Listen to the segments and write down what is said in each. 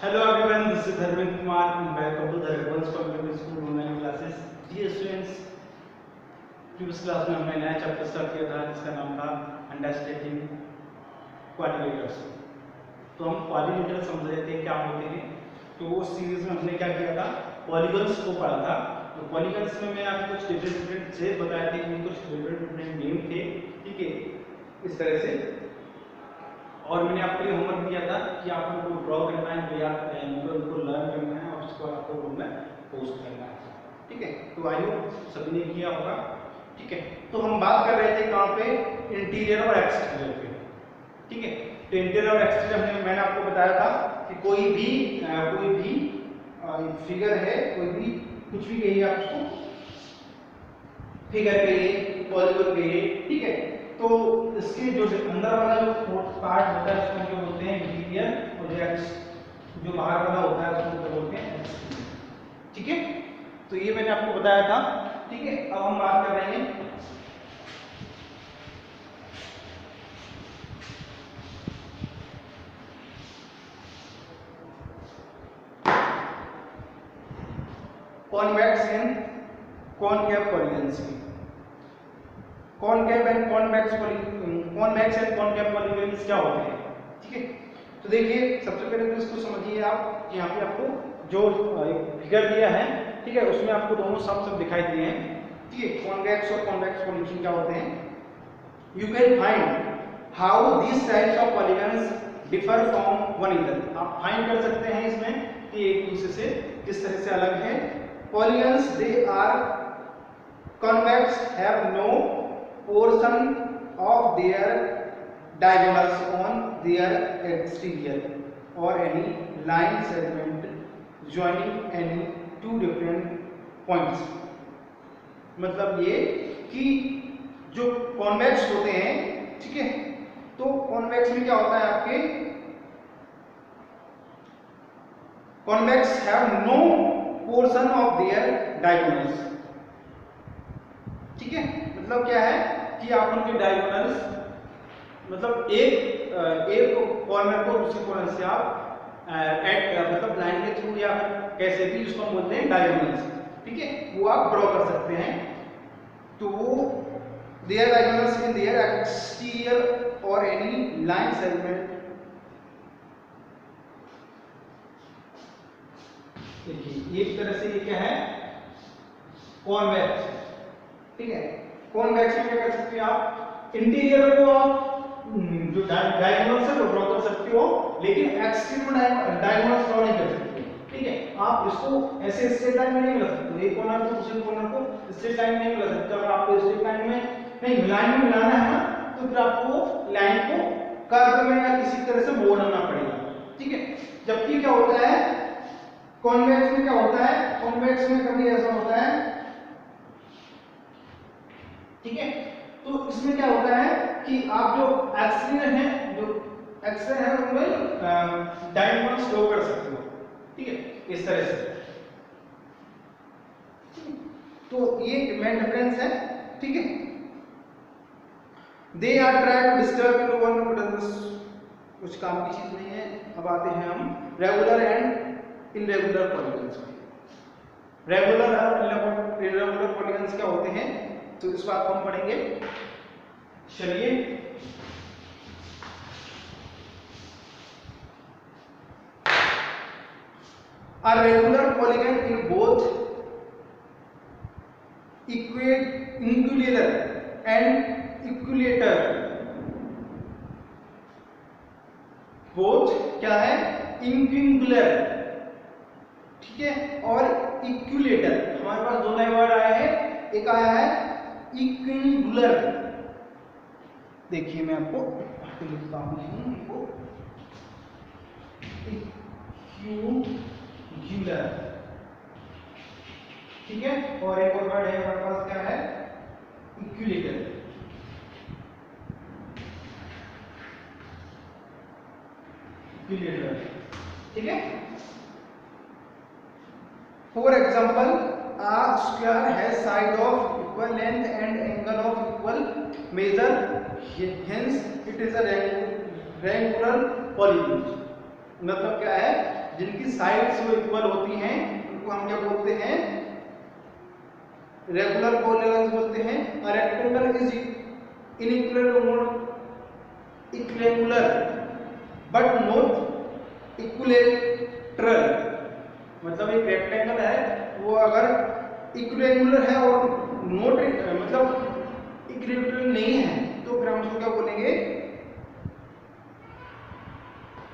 Hello everyone, this is Dharmin Kumar and welcome to the Revels Public School online classes. Dear students, previous class में हमने नया chapter start किया था जिसका नाम था अंडरस्टैंडिंग क्वाड्रिलेटर्स। तो हम क्वाड्रिलेटर समझ रहे थे क्या होते हैं। तो उस सीरीज में हमने क्या किया था, पॉलीगन्स को पढ़ा था। तो पॉलीगन्स में मैं आपको कुछ डिफरेंट शेप बताए थे कि कुछ डिफरेंट नेम थे, ठीक है, इस तरह से। और मैंने आपको ये होमवर्क दिया था कि आप लोगों को ड्रॉ करना है या उनको लर्न करना है और उसको आपको रूम में पोस्ट करना है, ठीक है। तो आई होप सभी ने किया होगा, ठीक है। तो हम बात कर रहे थे कहाँ पे, इंटीरियर और एक्सटीरियर पे, ठीक है। तो इंटीरियर और एक्सटीरियर मैंने आपको बताया था कि कोई भी फिगर है, कोई भी कुछ भी कहिए आप उसको, फिगर कहिए, पॉलीगन कहिए, ठीक है। तो इसके जो अंदर वाला जो पार्ट होता है उसको जो बोलते हैं इंटीरियर, और जो बाहर वाला होता है उसको क्या बोलते हैं एक्सटीरियर, ठीक है। तो ये मैंने आपको बताया था, ठीक है। अब हम बात कर रहे हैं कॉन्वेक्स एंड कॉनकेव पॉलीगन्स की। Concave and convex and concave polygons क्या होते हैं, ठीक है। तो देखिए सबसे पहले तो इसको समझिए आप, यहाँ पे आपको जो फिगर दिया है, ठीक है, उसमें आपको दोनों सब दिखाई दिए हैं, ठीक है। कॉन्वेक्स और कॉन्वेक्स पॉलीगन क्या होते हैं, you can find how this types of polygons differ from one another. आप फाइंड कर सकते हैं इसमें कि एक दूसरे से किस तरह से अलग है। Polygons they are convex, have no portion of their diagonals on their exterior or any line segment joining any two different points। मतलब ये कि जो कॉन्वेक्स होते हैं, ठीक है, तो कॉन्वेक्स में क्या होता है आपके, convex have no portion of their diagonals, ठीक है। मतलब क्या है कि आप उनके डायगोनल्स, मतलब एक कॉर्नर को दूसरे कॉर्नर से आप मतलब लाइन के थ्रू या कैसे भी उसको हम बोलते हैं डायगोनल्स, ठीक है, वो आप ड्रॉ कर सकते हैं। तो their diagonals in their exterior और एनी लाइन सेगमेंट। देखिए एक तरह से ये क्या है, कॉन्वेक्स, ठीक है। कॉन्वेक्स में क्या कर सकते हैं आप, इंटीरियर को आप जो डायगोनल्स है वो ड्रॉ कर सकते हो, लेकिन एक्सटीरियर डायगोनल्स ड्रॉ नहीं कर सकते, ठीक है। आप इसको ऐसे स्ट्रेट लाइन में नहीं मिला सकते, एक कॉर्नर को दूसरे कॉर्नर को स्ट्रेट लाइन में नहीं मिला सकते। अगर आपको स्ट्रेट लाइन में नहीं, लाइन में मिलाना है ना, तो फिर आपको लाइन को कर्व में या किसी तरह से मोड़ना पड़ेगा, ठीक है। जबकि क्या होता है कॉन्वेक्स में, क्या होता है कॉन्वेक्स में कभी ऐसा होता है, ठीक है। तो इसमें क्या होता है कि आप जो एक्सटीरियर है, जो एक्सटीरियर है उनमें डायगोनल्स ड्रॉ कर सकते हो, ठीक है, इस तरह से। तो ये मेन डिफरेंस है, ठीक है। They are try to disturb in one, कुछ काम की चीज नहीं है। अब आते हैं हम रेगुलर एंड इरेगुलर पॉलीगन्स पे। रेगुलर और इरेगुलर पॉलीगन्स क्या होते हैं, तो इस बात को हम पढ़ेंगे। चलिए a regular polygon in both ingular and equilateral, both क्या है, इंक्विंगुलर, ठीक है, और इक्विलेटर। हमारे पास दो नए वर्ड आए हैं, एक आया है इक्विंगुलर। देखिए मैं आपको लिखता हूं, इक्विंगुलर, ठीक है। और एक और वर्ड है हमारे पास, क्या है, इक्विलेटर, इक्विलेटर, ठीक है। For example, a square has side of equal length and angle of equal measure, hence it is a regular polygon। मतलब क्या है, जिनकी साइड्स वो इक्वल होती हैं उनको हम क्या बोलते हैं, रेगुलर पॉलीगन्स बोलते हैं। A rectangle is equilateral but not equilateral. मतलब एक रेक्टेंगल है वो अगर इक्विलेटरल है और नॉट मतलब इक्विलेटरल नहीं है तो फिर हम उसको क्या बोलेंगे,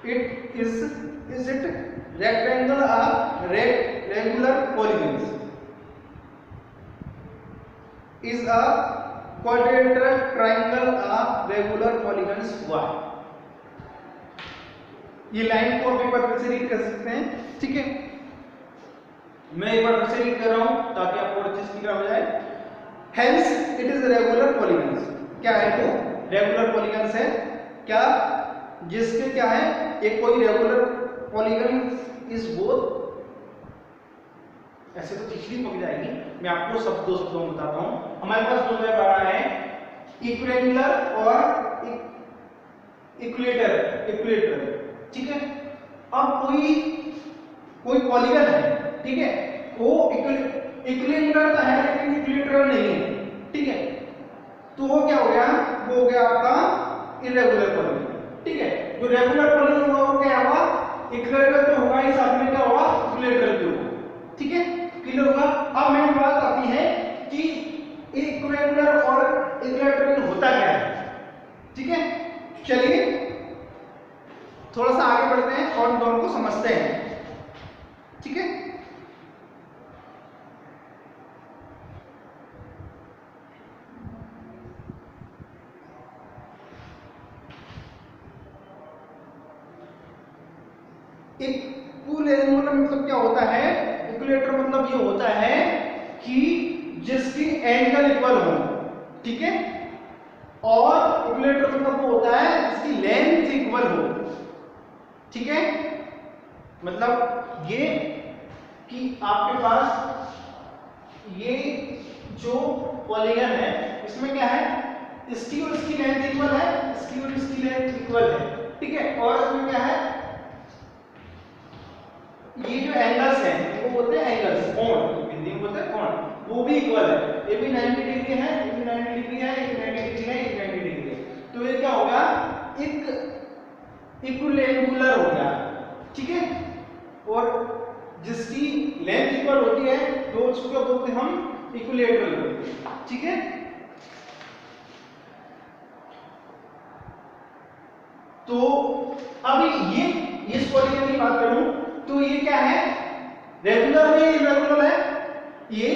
it is it rectangle or regular polygons, is a quadrilateral triangle a regular polygons y। ये लाइन को आप एक बार फिर से रीड कर सकते हैं, ठीक है। मैं एक बार फिर से रीड कर रहा हूं ताकि आपको अच्छे से क्लियर हो जाए। Hence it is regular polygons। क्या है वो रेगुलर पॉलीगन्स है, क्या जिसके क्या है, एक कोई रेगुलर पॉलीगन इज बोथ, ऐसे तो तीसरी पक जाएगी, मैं आपको दो शब्दों में बताता हूं। हमारे पास दो टाइप आ रहा है, इक्विलेटरल और इक्विलेटरल, ठीक है। अब कोई पॉलीगन है, ठीक है, वो इक्विलेटरल है लेकिन इक्विलेटरल नहीं है, ठीक है, तो वो क्या हो गया, वो हो गया आपका इरेगुलर पॉलीगन, ठीक है। जो रेगुलर पॉलीगन होगा वो क्या होगा, इक्विलेटरल तो होगा ही, साथ में क्या होगा, इक्विलेटरल भी होगा, ठीक है, क्लियर होगा। अब मेन बात आती है कि इक्विलेटरल और इक्विलेटरल होता क्या है, ठीक है। चलिए थोड़ा सा आगे बढ़ते हैं और दोनों को समझते हैं, ठीक है। इक्विलेटरल मतलब क्या होता है, इक्विलेटर मतलब ये होता है कि जिसकी एंगल इक्वल हो, ठीक है, और इक्विलेटर मतलब वो होता है जिसकी लेंथ इक्वल हो, ठीक है। मतलब ये कि आपके पास ये जो पॉलीगन है इसमें क्या है, इसकी और इसकी लेंथ इक्वल है, इसकी और इसकी लेंथ इक्वल है, ठीक है, और इसमें क्या है, ये जो एंगल्स हैं वो बोलते हैं एंगल्स, कोण, हिंदी में बोलते हैं कोण, वो भी इक्वल है, ये भी 90 डिग्री है, ये भी 90 डिग्री है, ये 90 डिग्री है, ये 90 डिग्री है, तो ये क्या होगा, एक इक्विलेटरल हो गया, ठीक है। और जिसकी लेंथ इक्वल होती है तो उसको क्या बोलते हैं हम, इक्विलेटरल बोलते हैं, ठीक है। तो अभी ये इस पॉलीगन की बात करूं तो ये क्या है, रेगुलर है, इरेगुलर है, ये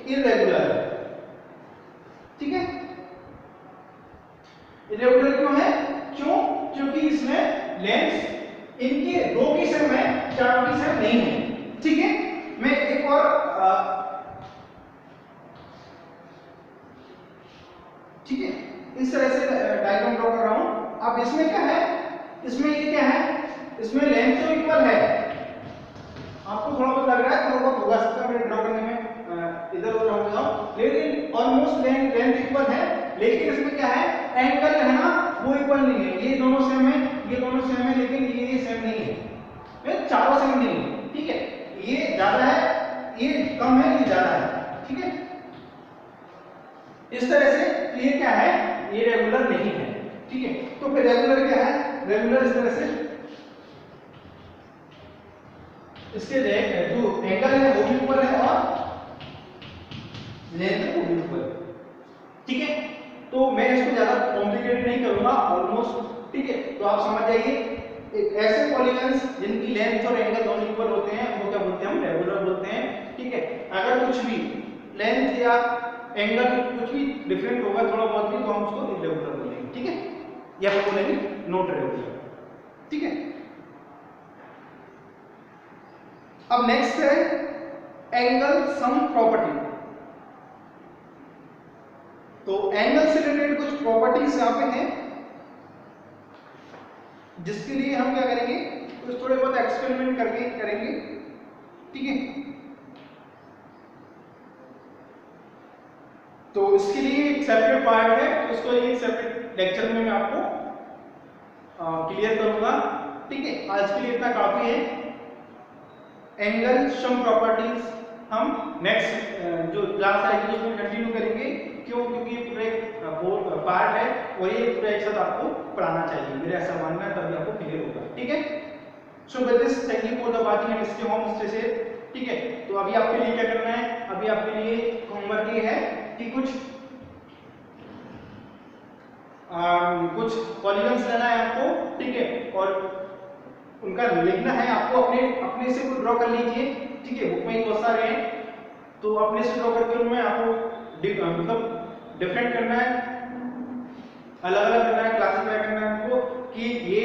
इरेगुलर है, ठीक है। इरेगुलर क्यों है, क्योंकि इसमें लेंथ इनके दो की सेम है, चार की सेम नहीं है, ठीक है। मैं एक और ठीक है इस तरह से डायग्राम ड्रॉ कर रहा हूं। अब इसमें क्या है, इसमें ये क्या है, इसमें लेंथ तो इक्वल है, आपको थोड़ा बहुत लग रहा है, थोड़ा बहुत होगा सकता है मेरे ड्रॉ करने में इधर उधर हो जाओ, लेकिन ऑलमोस्ट लेंथ इक्वल है, लेकिन इसमें क्या है, एंगल है ना वो इक्वल नहीं है, ये दोनों सेम है, ये दोनों सेम है, लेकिन ये सेम नहीं है, ये चारों सेम नहीं है, ठीक है, ये ज्यादा है, ये कम है, ये ज्यादा है, ठीक है। इस तरह से ये क्या है, ये रेगुलर नहीं है, ठीक है। तो फिर रेगुलर क्या है, रेगुलर इस तरह से इसके जो एंगल है वो भी इक्वल है और लेंथ वो भी इक्वल है, ठीक है। तो मैं इसको ज्यादा कॉम्प्लिकेटेड नहीं करूंगा, ऑलमोस्ट, ठीक है। तो आप समझ जाइए, एक ऐसे पॉलीगन्स जिनकी लेंथ और एंगल दोनों इक्वल होते हैं वो क्या बोलते हैं, हम रेगुलर बोलते हैं, ठीक है। अगर कुछ भी लेंथ या एंगल कुछ भी डिफरेंट होगा थोड़ा बहुत भी तो हम उसको इरेगुलर बोलेंगे, ठीक है, या फिर बोलेंगे नॉट रेगुलर, ठीक है। अब नेक्स्ट है एंगल सम प्रॉपर्टी। तो एंगल से रिलेटेड कुछ प्रॉपर्टीज यहां पे हैं जिसके लिए हम क्या करेंगे, कुछ थोड़े बहुत एक्सपेरिमेंट करके करेंगे, ठीक है। तो इसके लिए एक सेपरेट पार्ट है, तो उसको एक सेपरेट लेक्चर में मैं आपको क्लियर करूंगा, ठीक है। आज के लिए इतना काफी है। एंगल सम प्रॉपर्टीज हम नेक्स्ट जो क्लास आएगी उसमें कंटिन्यू करेंगे। क्यों? क्योंकि पूरा एक पार्ट है और ये पूरा एक साथ आपको पढ़ाना चाहिए, मेरा ऐसा मानना है, तभी आपको क्लियर होगा। ठीक है, so with this thank you for the watching and stay home stay safe. ठीक है, तो अभी आपके लिए क्या करना है, अभी आपके लिए होमवर्क ये है कि कुछ पॉलीगन्स लेना है आपको। ठीक है, और उनका लिखना है आपको, अपने से ड्रॉ कर लीजिए। ठीक है, बुक में बहुत सारे हैं, तो अपने से ड्रॉ करके उनमें आपको मतलब डिफरेंट करना है, अलग अलग करना है, क्लासिफाई करना है आपको कि ये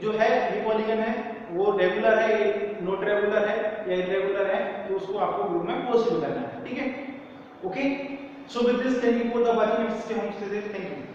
जो है ये पॉलीगन है वो रेगुलर है, ये नॉट रेगुलर है या इरेगुलर है, तो उसको आपको ग्रुप में पॉसिबल करना है। ठीक है, okay, so with this thank you for the watching, stay home stay safe, thank you.